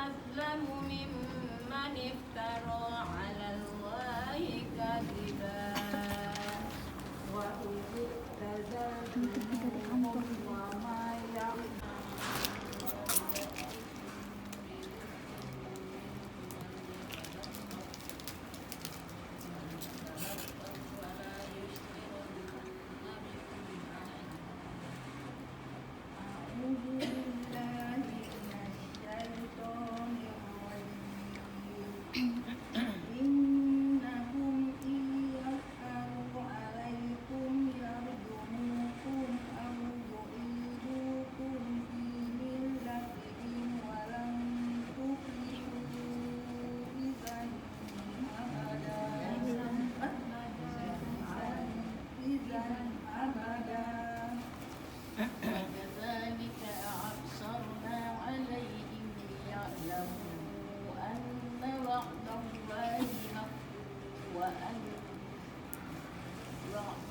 أظلم ممن افترى على الله كذبا وإذ اعتزلتموهم وما وكذلك أعثرنا عليهم ليعلموا أن وعد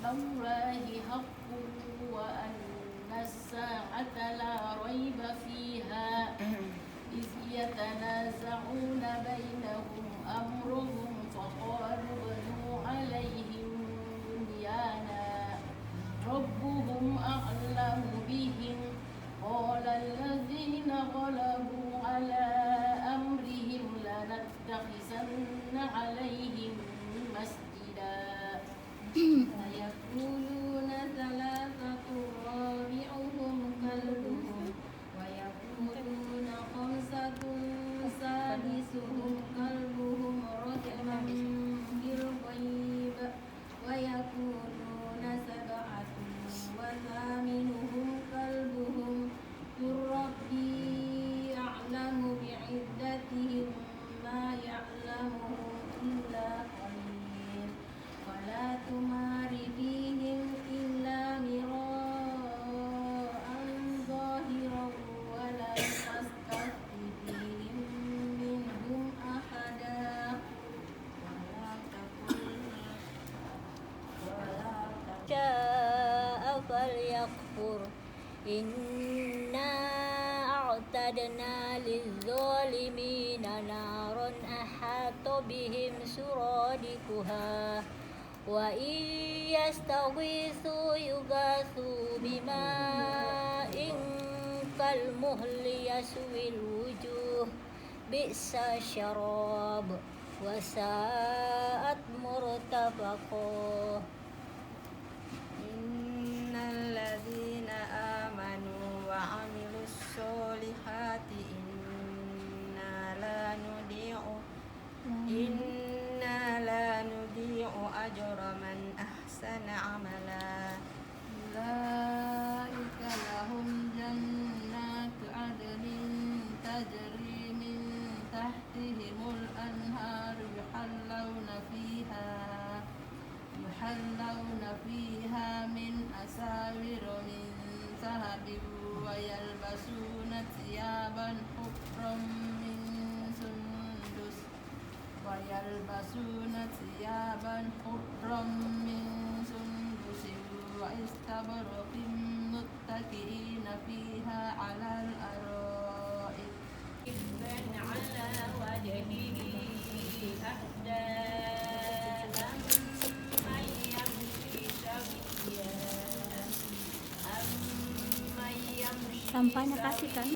الله حق وأن الساعة لا ريب فيها إذ يتنازعون بينهم أمرهم فقالوا بنوا عليهم بنيانا ربهم أعلم بهم قال الذين غلبوا على أمرهم لنتخذن عليهم مسجدا فيقولون ثلاثة رابعهم كلبهم ويقولون خمسة سادسهم كلبهم رجما بالغيب ويقولون سبعة وثامنهم كلبهم قل ربي أعلم بعدتهم ما يعلمهم إلا قليل ولا تمار فيهم إلا مراء ظاهرا ولا تستفت فيهم منهم أحدا شاء فليكفر إنا أعتدنا للظالمين نارا أحاط بهم سرادقها وإن يستغيثوا يغاثوا بماء كالمهل يشوي الوجوه بئس الشراب وساءت مرتفقا الذين آمنوا وعملوا الصالحات إنا لا نضيع أجر من أحسن عملا أولئك لهم جنات عدن تجري من تحتهم الأنهار يحلون فيها من أساور من ذهب ويلبسون ثيابا خضرا من سندس واستبرق متكئين فيها على الأرائك على وجهه أهدى sampahnya kasih kan.